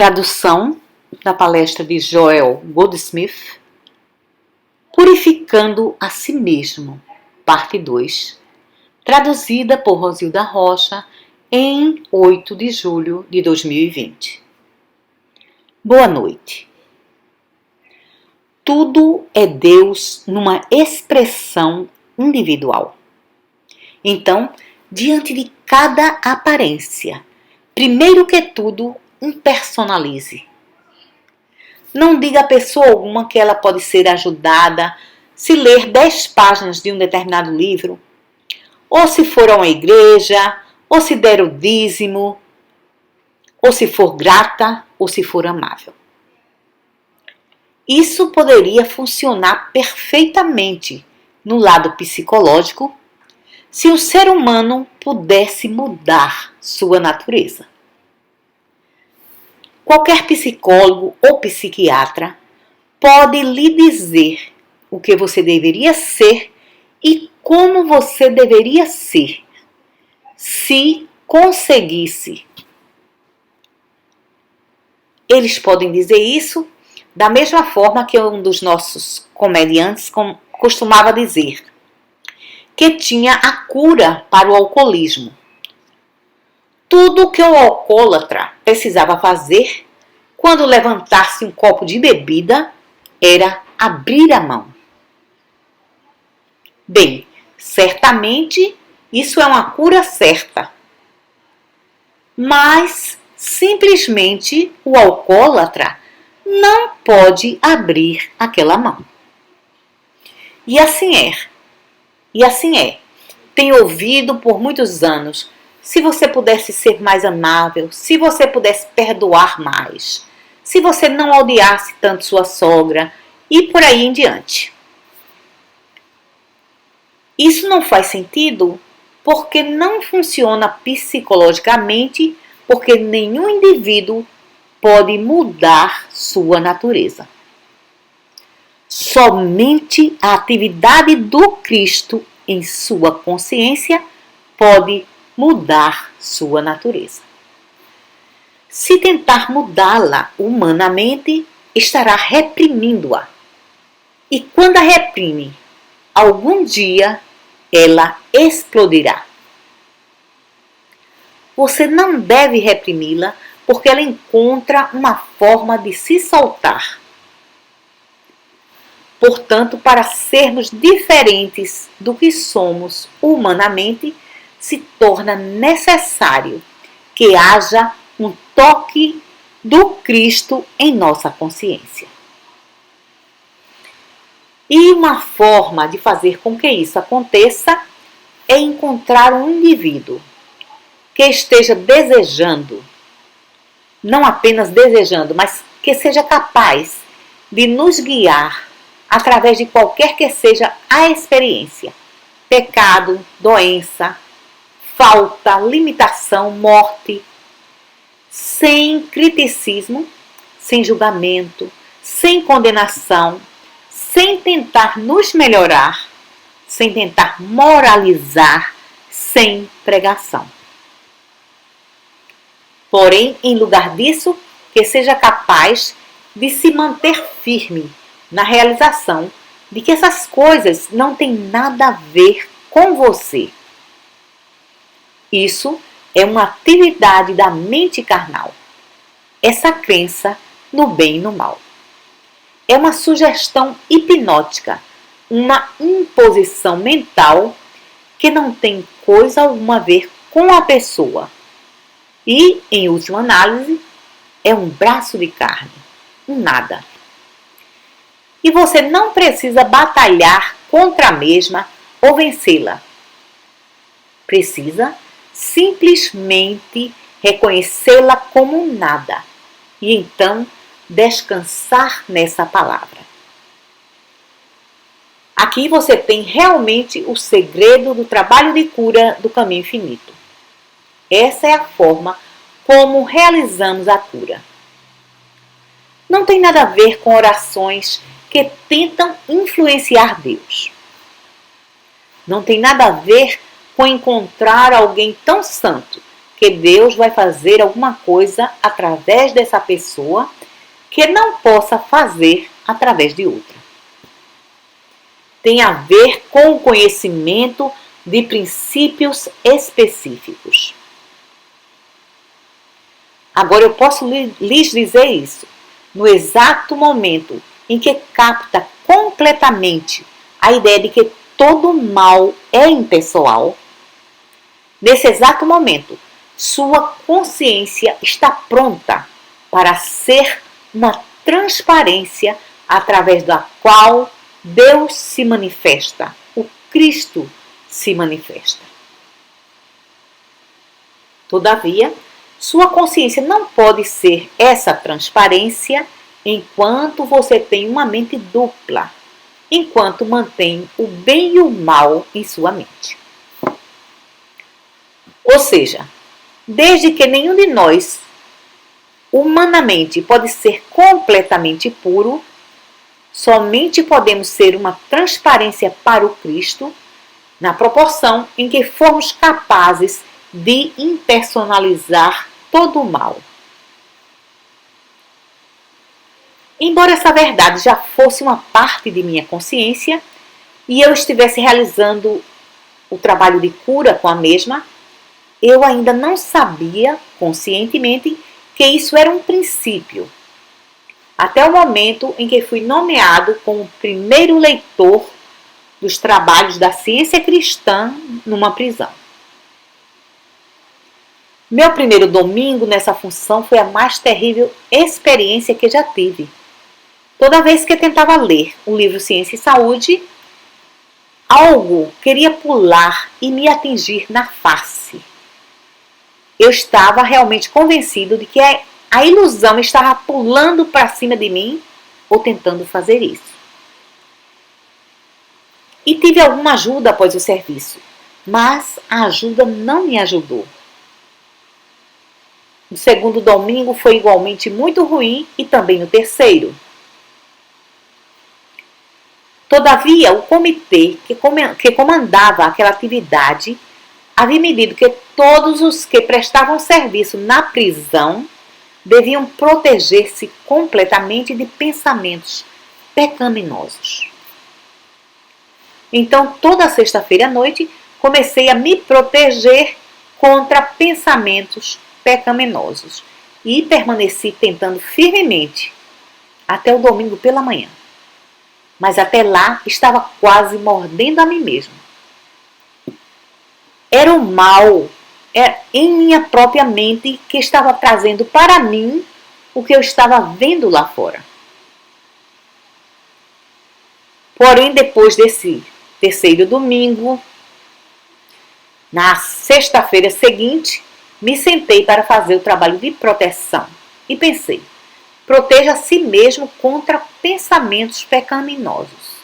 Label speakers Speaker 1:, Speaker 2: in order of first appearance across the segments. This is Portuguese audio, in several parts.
Speaker 1: Tradução da palestra de Joel Goldsmith, Purificando a Si Mesmo, parte 2, traduzida por Rosilda Rocha em 8 de julho de 2020. Boa noite. Tudo é Deus numa expressão individual. Então, diante de cada aparência, primeiro que tudo, impersonalize. Não diga a pessoa alguma que ela pode ser ajudada se ler 10 páginas de um determinado livro, ou se for a uma igreja, ou se der o dízimo, ou se for grata, ou se for amável. Isso poderia funcionar perfeitamente no lado psicológico se o ser humano pudesse mudar sua natureza. Qualquer psicólogo ou psiquiatra pode lhe dizer o que você deveria ser e como você deveria ser, se conseguisse. Eles podem dizer isso da mesma forma que um dos nossos comediantes costumava dizer, que tinha a cura para o alcoolismo. Tudo o que o alcoólatra precisava fazer quando levantasse um copo de bebida era abrir a mão. Bem, certamente isso é uma cura certa. Mas simplesmente o alcoólatra não pode abrir aquela mão. E assim é. Tenho ouvido por muitos anos: se você pudesse ser mais amável, se você pudesse perdoar mais, se você não odiasse tanto sua sogra, e por aí em diante. Isso não faz sentido porque não funciona psicologicamente, porque nenhum indivíduo pode mudar sua natureza. Somente a atividade do Cristo em sua consciência pode mudar sua natureza. Se tentar mudá-la humanamente, estará reprimindo-a. E quando a reprime, algum dia ela explodirá. Você não deve reprimi-la porque ela encontra uma forma de se soltar. Portanto, para sermos diferentes do que somos humanamente, se torna necessário que haja um toque do Cristo em nossa consciência. E uma forma de fazer com que isso aconteça é encontrar um indivíduo que esteja desejando, não apenas desejando, mas que seja capaz de nos guiar através de qualquer que seja a experiência: pecado, doença, falta, limitação, morte, sem criticismo, sem julgamento, sem condenação, sem tentar nos melhorar, sem tentar moralizar, sem pregação. Porém, em lugar disso, que seja capaz de se manter firme na realização de que essas coisas não têm nada a ver com você. Isso é uma atividade da mente carnal. Essa crença no bem e no mal. É uma sugestão hipnótica, uma imposição mental que não tem coisa alguma a ver com a pessoa. E, em última análise, é um braço de carne, um nada. E você não precisa batalhar contra a mesma ou vencê-la. Precisa simplesmente reconhecê-la como um nada e então descansar nessa palavra. Aqui você tem realmente o segredo do trabalho de cura do caminho infinito. Essa é a forma como realizamos a cura. Não tem nada a ver com orações que tentam influenciar Deus. Não tem nada a ver com encontrar alguém tão santo que Deus vai fazer alguma coisa através dessa pessoa que não possa fazer através de outra. Tem a ver com o conhecimento de princípios específicos. Agora eu posso lhes dizer isso. No exato momento em que capta completamente a ideia de que todo mal é impessoal, nesse exato momento, sua consciência está pronta para ser uma transparência através da qual Deus se manifesta, o Cristo se manifesta. Todavia, sua consciência não pode ser essa transparência enquanto você tem uma mente dupla, enquanto mantém o bem e o mal em sua mente. Ou seja, desde que nenhum de nós, humanamente, pode ser completamente puro, somente podemos ser uma transparência para o Cristo na proporção em que formos capazes de impersonalizar todo o mal. Embora essa verdade já fosse uma parte de minha consciência e eu estivesse realizando o trabalho de cura com a mesma, eu ainda não sabia conscientemente que isso era um princípio, até o momento em que fui nomeado como primeiro leitor dos trabalhos da ciência cristã numa prisão. Meu primeiro domingo nessa função foi a mais terrível experiência que já tive. Toda vez que tentava ler o livro Ciência e Saúde, algo queria pular e me atingir na face. Eu estava realmente convencido de que a ilusão estava pulando para cima de mim ou tentando fazer isso. E tive alguma ajuda após o serviço, mas a ajuda não me ajudou. O segundo domingo foi igualmente muito ruim e também o terceiro. Todavia, o comitê que comandava aquela atividade havia medido que todos os que prestavam serviço na prisão deviam proteger-se completamente de pensamentos pecaminosos. Então, toda sexta-feira à noite, comecei a me proteger contra pensamentos pecaminosos e permaneci tentando firmemente até o domingo pela manhã. Mas até lá estava quase mordendo a mim mesmo. Era o mal em minha própria mente que estava trazendo para mim o que eu estava vendo lá fora. Porém, depois desse terceiro domingo, na sexta-feira seguinte, me sentei para fazer o trabalho de proteção e pensei: proteja a si mesmo contra pensamentos pecaminosos.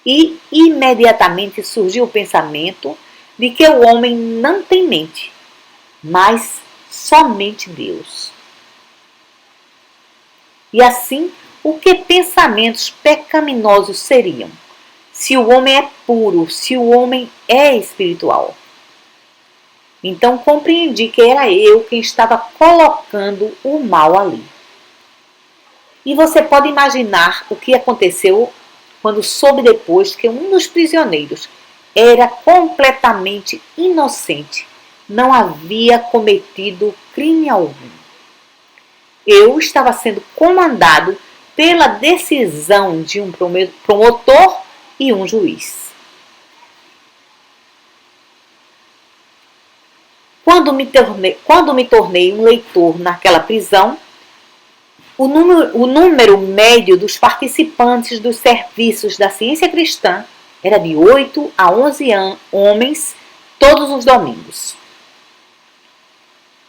Speaker 1: E imediatamente surgiu o pensamento de que o homem não tem mente, mas somente Deus. E assim, o que pensamentos pecaminosos seriam? Se o homem é puro, se o homem é espiritual. Então compreendi que era eu quem estava colocando o mal ali. E você pode imaginar o que aconteceu quando soube depois que um dos prisioneiros era completamente inocente, não havia cometido crime algum. Eu estava sendo comandado pela decisão de um promotor e um juiz. Quando me tornei um leitor naquela prisão, o número médio dos participantes dos serviços da ciência cristã era de 8 a 11 homens todos os domingos.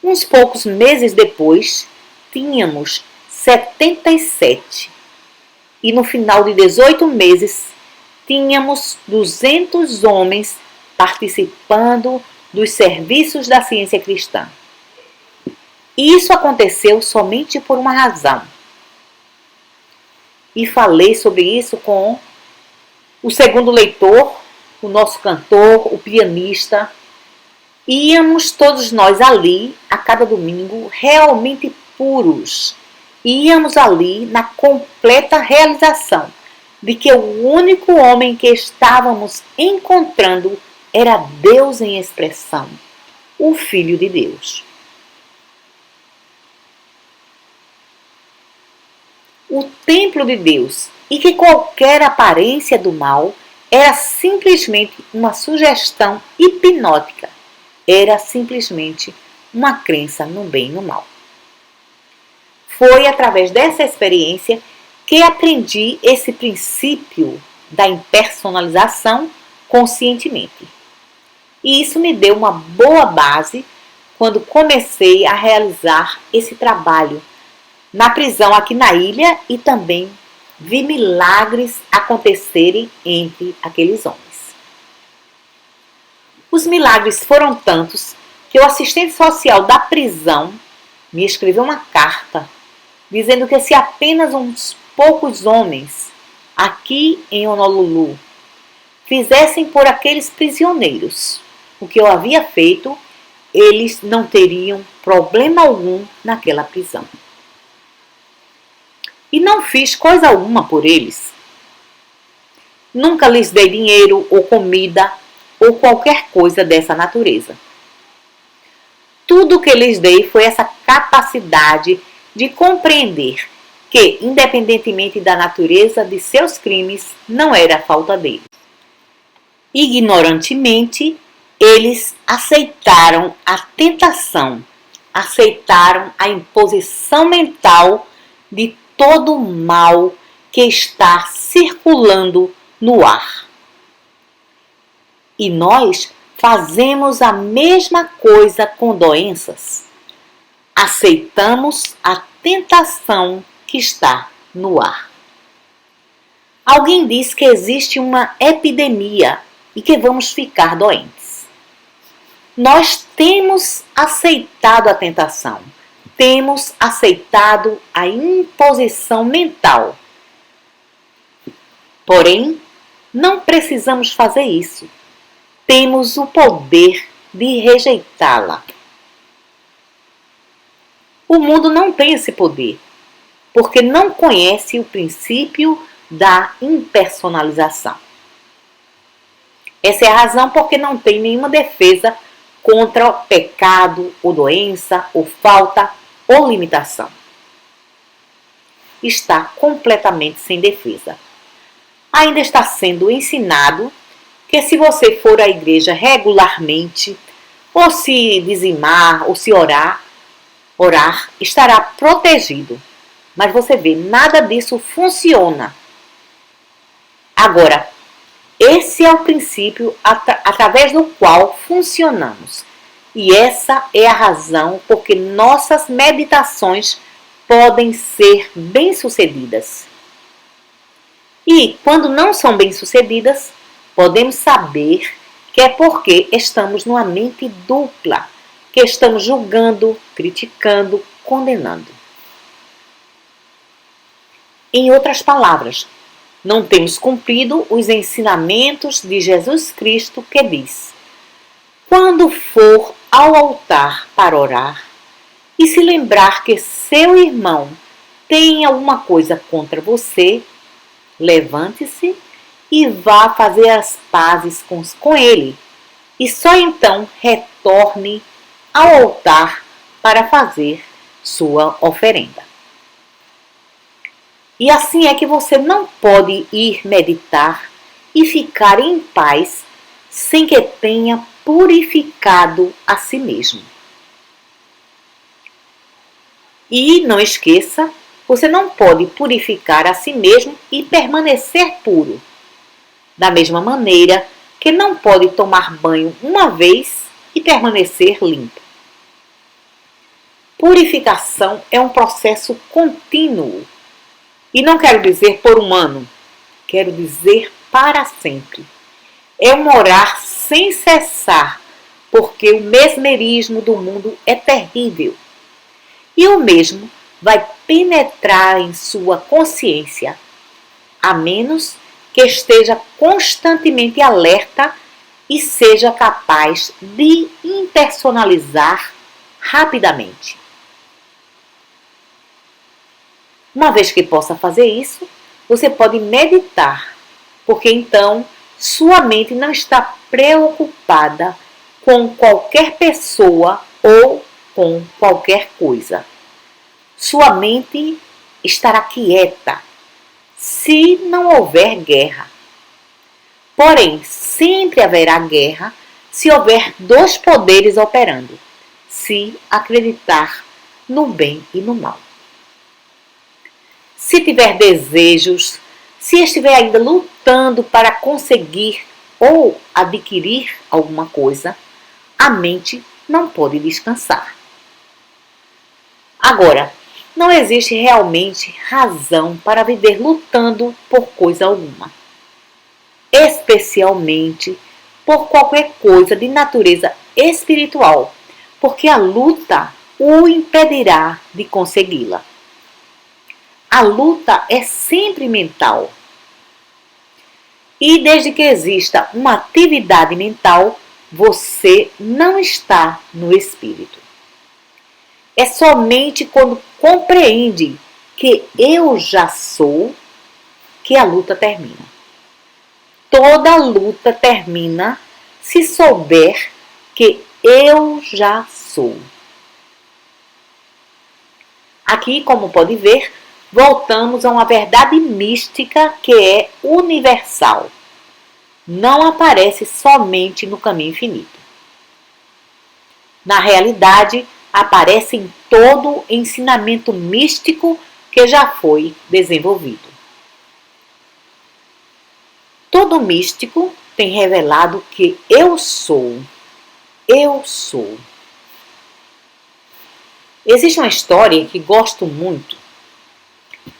Speaker 1: Uns poucos meses depois, tínhamos 77. E no final de 18 meses, tínhamos 200 homens participando dos serviços da ciência cristã. E isso aconteceu somente por uma razão. E falei sobre isso com o segundo leitor, o nosso cantor, o pianista. Íamos todos nós ali, a cada domingo, realmente puros. Íamos ali na completa realização de que o único homem que estávamos encontrando era Deus em expressão, o Filho de Deus. O templo de Deus, e que qualquer aparência do mal era simplesmente uma sugestão hipnótica, era simplesmente uma crença no bem e no mal. Foi através dessa experiência que aprendi esse princípio da impersonalização conscientemente. E isso me deu uma boa base quando comecei a realizar esse trabalho na prisão aqui na ilha e também vi milagres acontecerem entre aqueles homens. Os milagres foram tantos que o assistente social da prisão me escreveu uma carta dizendo que se apenas uns poucos homens aqui em Honolulu fizessem por aqueles prisioneiros o que eu havia feito, eles não teriam problema algum naquela prisão. E não fiz coisa alguma por eles. Nunca lhes dei dinheiro ou comida ou qualquer coisa dessa natureza. Tudo o que lhes dei foi essa capacidade de compreender que, independentemente da natureza de seus crimes, não era a falta deles. Ignorantemente, eles aceitaram a tentação, aceitaram a imposição mental de todo o mal que está circulando no ar. E nós fazemos a mesma coisa com doenças. Aceitamos a tentação que está no ar. Alguém diz que existe uma epidemia e que vamos ficar doentes. Nós temos aceitado a tentação. Temos aceitado a imposição mental. Porém, não precisamos fazer isso. Temos o poder de rejeitá-la. O mundo não tem esse poder, porque não conhece o princípio da impersonalização. Essa é a razão porque não tem nenhuma defesa contra o pecado, ou doença, ou falta, ou limitação. Está completamente sem defesa. Ainda está sendo ensinado que se você for à igreja regularmente, ou se dizimar, ou se orar, estará protegido. Mas você vê, nada disso funciona. Agora, esse é o princípio através do qual funcionamos. E essa é a razão porque nossas meditações podem ser bem-sucedidas. E quando não são bem-sucedidas, podemos saber que é porque estamos numa mente dupla, que estamos julgando, criticando, condenando. Em outras palavras, não temos cumprido os ensinamentos de Jesus Cristo que diz: quando for ao altar para orar e se lembrar que seu irmão tem alguma coisa contra você, levante-se e vá fazer as pazes com ele, e só então retorne ao altar para fazer sua oferenda. E assim é que você não pode ir meditar e ficar em paz sem que tenha purificado a si mesmo. E não esqueça, você não pode purificar a si mesmo e permanecer puro. Da mesma maneira que não pode tomar banho uma vez e permanecer limpo. Purificação é um processo contínuo. E não quero dizer por um ano, quero dizer para sempre. É um orar sem cessar, porque o mesmerismo do mundo é terrível. E o mesmo vai penetrar em sua consciência, a menos que esteja constantemente alerta e seja capaz de impersonalizar rapidamente. Uma vez que possa fazer isso, você pode meditar, porque então sua mente não está preocupada com qualquer pessoa ou com qualquer coisa. Sua mente estará quieta se não houver guerra. Porém, sempre haverá guerra se houver dois poderes operando, se acreditar no bem e no mal. Se tiver desejos, se estiver ainda lutando para conseguir ou adquirir alguma coisa, a mente não pode descansar. Agora, não existe realmente razão para viver lutando por coisa alguma, especialmente por qualquer coisa de natureza espiritual, porque a luta o impedirá de consegui-la. A luta é sempre mental. E desde que exista uma atividade mental, você não está no espírito. É somente quando compreende que eu já sou que a luta termina. Toda luta termina se souber que eu já sou. Aqui, como pode ver, voltamos a uma verdade mística que é universal. Não aparece somente no caminho infinito. Na realidade, aparece em todo o ensinamento místico que já foi desenvolvido. Todo místico tem revelado que eu sou. Eu sou. Existe uma história que gosto muito.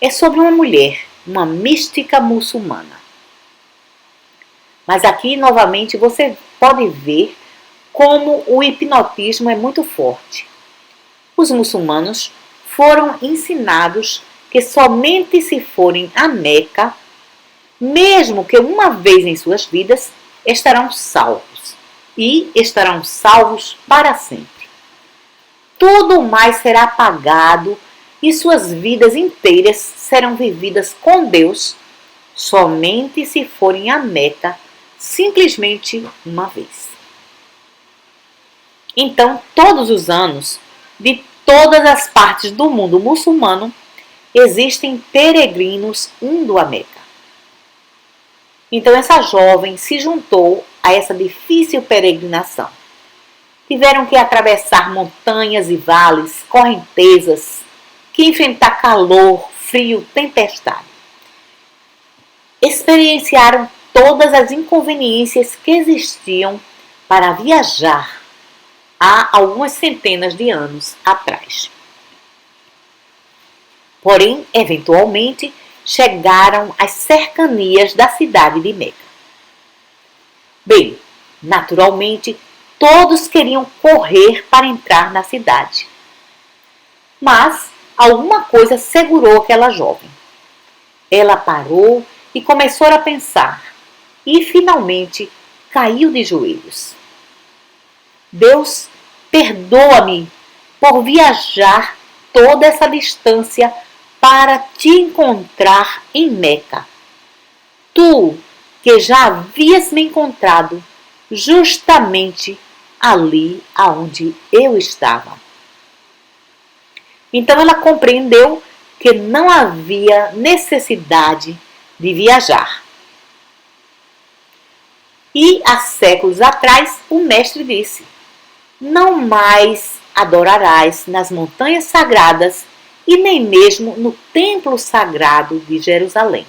Speaker 1: É sobre uma mulher, uma mística muçulmana. Mas aqui, novamente, você pode ver como o hipnotismo é muito forte. Os muçulmanos foram ensinados que somente se forem a Meca, mesmo que uma vez em suas vidas, estarão salvos. E estarão salvos para sempre. Tudo mais será apagado e suas vidas inteiras serão vividas com Deus somente se forem a Meca simplesmente uma vez. Então, todos os anos, de todas as partes do mundo muçulmano, existem peregrinos indo a Meca. Então, essa jovem se juntou a essa difícil peregrinação. Tiveram que atravessar montanhas e vales, correntezas, que enfrentar calor, frio, tempestade. Experienciaram todas as inconveniências que existiam para viajar há algumas centenas de anos atrás. Porém, eventualmente, chegaram às cercanias da cidade de Meca. Bem, naturalmente, todos queriam correr para entrar na cidade. Mas alguma coisa segurou aquela jovem. Ela parou e começou a pensar, e finalmente caiu de joelhos. Deus, perdoa-me por viajar toda essa distância para te encontrar em Meca. Tu, que já havias me encontrado justamente ali aonde eu estava. Então ela compreendeu que não havia necessidade de viajar. E há séculos atrás o mestre disse: não mais adorarás nas montanhas sagradas e nem mesmo no templo sagrado de Jerusalém.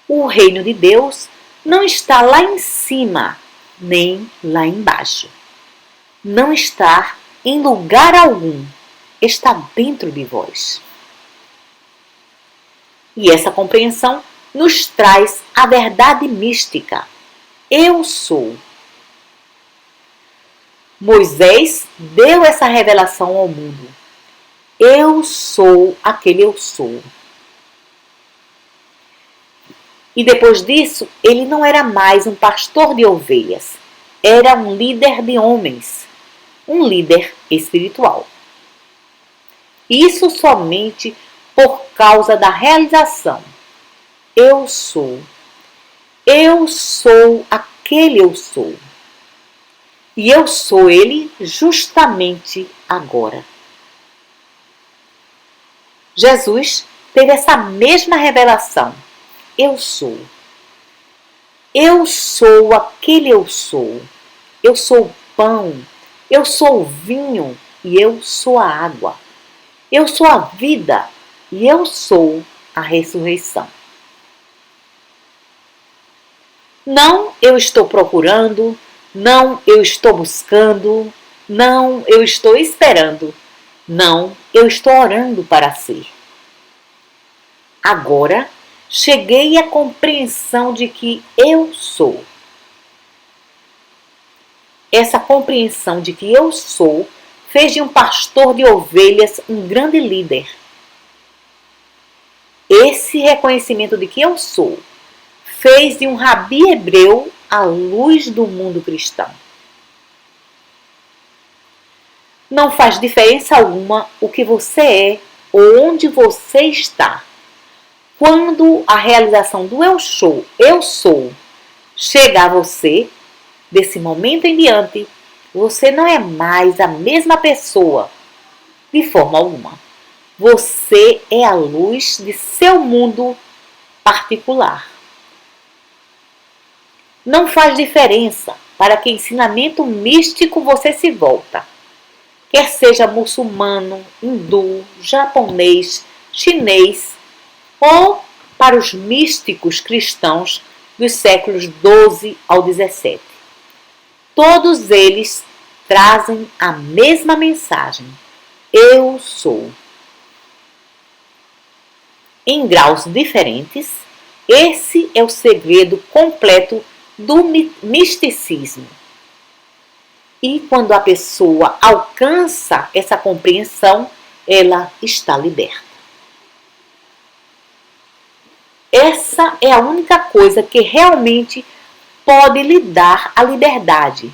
Speaker 1: O reino de Deus não está lá em cima, nem lá embaixo. Não está em lugar algum, está dentro de vós. E essa compreensão nos traz a verdade mística. Eu sou. Moisés deu essa revelação ao mundo. Eu sou aquele eu sou. E depois disso, ele não era mais um pastor de ovelhas, era um líder de homens, um líder espiritual. Isso somente por causa da realização. Eu sou aquele eu sou. E eu sou ele justamente agora. Jesus teve essa mesma revelação. Eu sou. Eu sou aquele eu sou. Eu sou o pão. Eu sou o vinho e eu sou a água. Eu sou a vida e eu sou a ressurreição. Não eu estou procurando, não eu estou buscando, não eu estou esperando, não eu estou orando para ser. Agora cheguei à compreensão de que eu sou. Essa compreensão de que eu sou fez de um pastor de ovelhas um grande líder. Esse reconhecimento de que eu sou fez de um rabi hebreu a luz do mundo cristão. Não faz diferença alguma o que você é ou onde você está. Quando a realização do eu sou, chega a você, desse momento em diante, você não é mais a mesma pessoa, de forma alguma. Você é a luz de seu mundo particular. Não faz diferença para que ensinamento místico você se volta. Quer seja muçulmano, hindu, japonês, chinês ou para os místicos cristãos dos séculos XII ao XVII. Todos eles trazem a mesma mensagem. Eu sou. Em graus diferentes, esse é o segredo completo do misticismo. E quando a pessoa alcança essa compreensão, ela está liberta. Essa é a única coisa que realmente pode lhe dar a liberdade,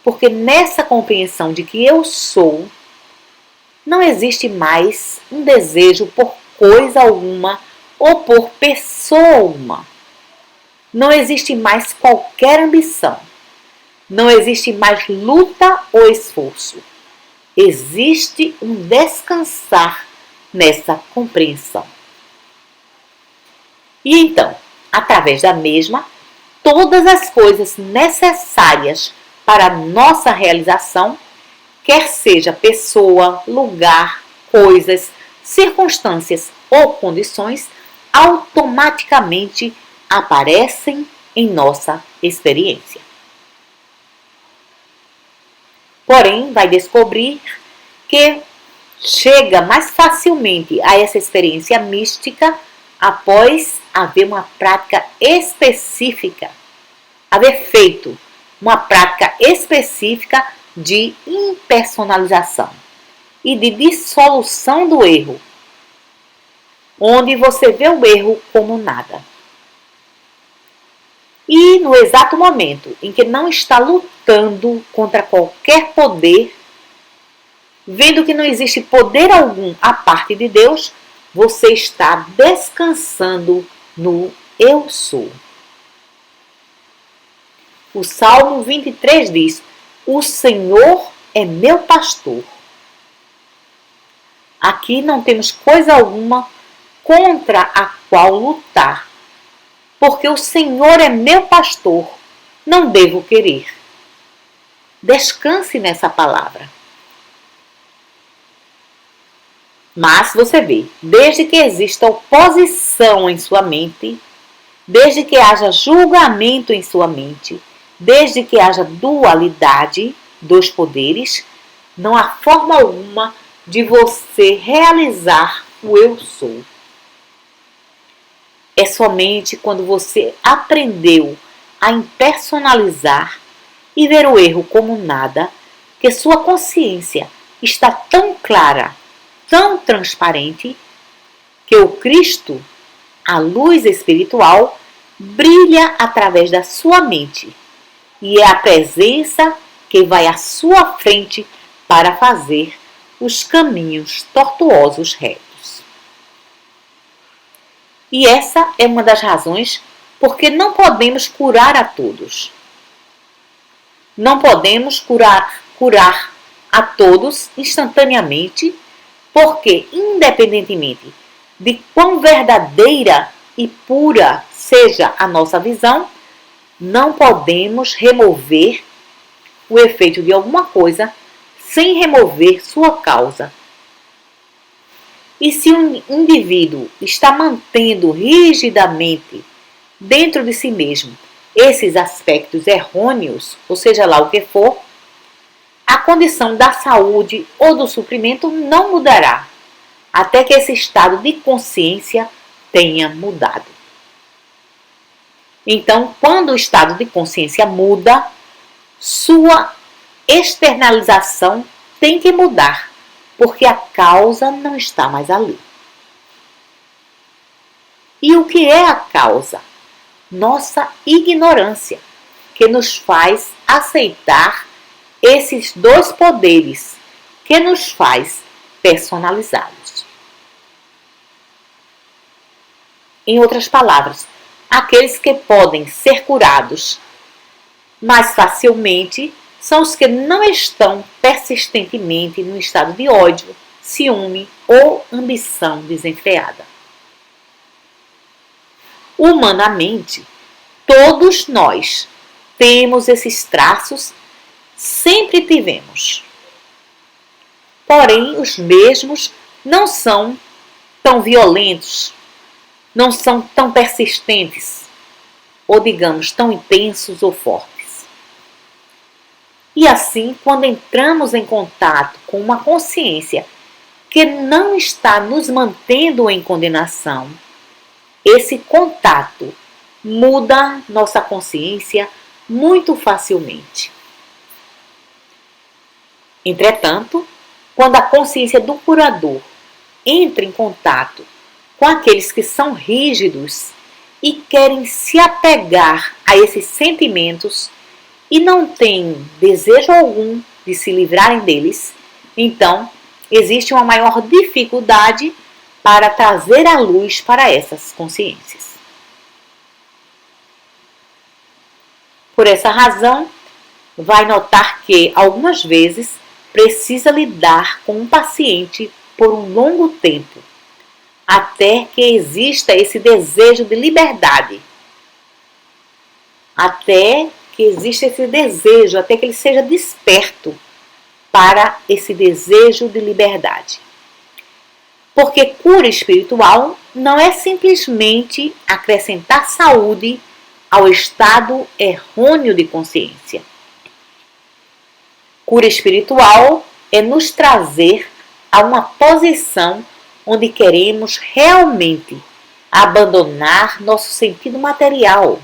Speaker 1: porque nessa compreensão de que eu sou, não existe mais um desejo por coisa alguma ou por pessoa alguma. Não existe mais qualquer ambição. Não existe mais luta ou esforço. Existe um descansar nessa compreensão. E então, através da mesma, todas as coisas necessárias para a nossa realização, quer seja pessoa, lugar, coisas, circunstâncias ou condições, automaticamente aparecem em nossa experiência. Porém, vai descobrir que chega mais facilmente a essa experiência mística após haver uma prática específica, haver feito uma prática específica de impersonalização e de dissolução do erro, onde você vê o erro como nada. E no exato momento em que não está lutando contra qualquer poder, vendo que não existe poder algum à parte de Deus, você está descansando no eu sou. O Salmo 23 diz: o Senhor é meu pastor. Aqui não temos coisa alguma contra a qual lutar, porque o Senhor é meu pastor, não devo querer. Descanse nessa palavra. Mas você vê, desde que exista oposição em sua mente, desde que haja julgamento em sua mente, desde que haja dualidade dos poderes, não há forma alguma de você realizar o eu sou. É somente quando você aprendeu a impersonalizar e ver o erro como nada, que sua consciência está tão clara, tão transparente, que o Cristo, a luz espiritual, brilha através da sua mente e é a presença que vai à sua frente para fazer os caminhos tortuosos retos. E essa é uma das razões porque não podemos curar a todos. Não podemos curar a todos instantaneamente, porque, independentemente de quão verdadeira e pura seja a nossa visão, não podemos remover o efeito de alguma coisa sem remover sua causa. E se um indivíduo está mantendo rigidamente dentro de si mesmo esses aspectos errôneos, ou seja lá o que for, a condição da saúde ou do suprimento não mudará, até que esse estado de consciência tenha mudado. Então, quando o estado de consciência muda, sua externalização tem que mudar, porque a causa não está mais ali. E o que é a causa? Nossa ignorância, que nos faz aceitar esses dois poderes, que nos faz personalizados. Em outras palavras, aqueles que podem ser curados mais facilmente são os que não estão persistentemente no estado de ódio, ciúme ou ambição desenfreada. Humanamente, todos nós temos esses traços, sempre tivemos. Porém, os mesmos não são tão violentos, não são tão persistentes, ou digamos, tão intensos ou fortes. E assim, quando entramos em contato com uma consciência que não está nos mantendo em condenação, esse contato muda nossa consciência muito facilmente. Entretanto, quando a consciência do curador entra em contato com aqueles que são rígidos e querem se apegar a esses sentimentos e não têm desejo algum de se livrarem deles, então existe uma maior dificuldade para trazer a luz para essas consciências. Por essa razão, vai notar que, algumas vezes, precisa lidar com um paciente por um longo tempo, até que exista esse desejo de liberdade. Até que exista esse desejo, até que ele seja desperto para esse desejo de liberdade. Porque cura espiritual não é simplesmente acrescentar saúde ao estado errôneo de consciência. Cura espiritual é nos trazer a uma posição onde queremos realmente abandonar nosso sentido material,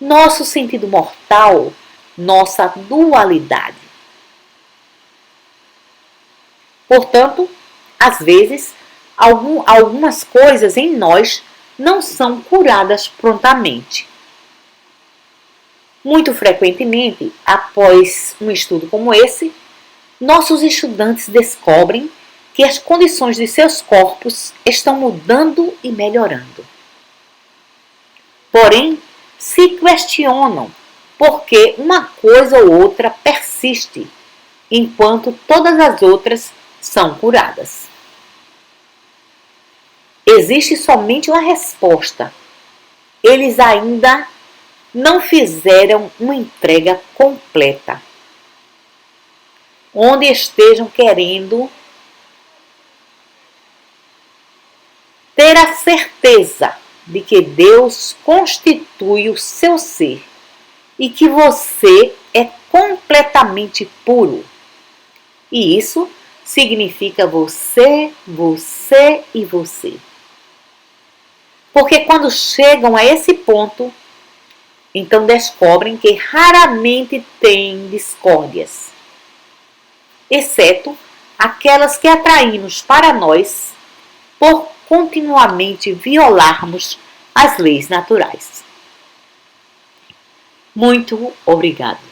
Speaker 1: nosso sentido mortal, nossa dualidade. Portanto, às vezes, algumas coisas em nós não são curadas prontamente. Muito frequentemente, após um estudo como esse, nossos estudantes descobrem que as condições de seus corpos estão mudando e melhorando. Porém, se questionam por que uma coisa ou outra persiste, enquanto todas as outras são curadas. Existe somente uma resposta. Eles ainda não fizeram uma entrega completa, onde estejam querendo ter a certeza de que Deus constitui o seu ser e que você é completamente puro. E isso significa você, você e você. Porque quando chegam a esse ponto, então descobrem que raramente têm discórdias, exceto aquelas que atraímos para nós por continuamente violarmos as leis naturais. Muito obrigado!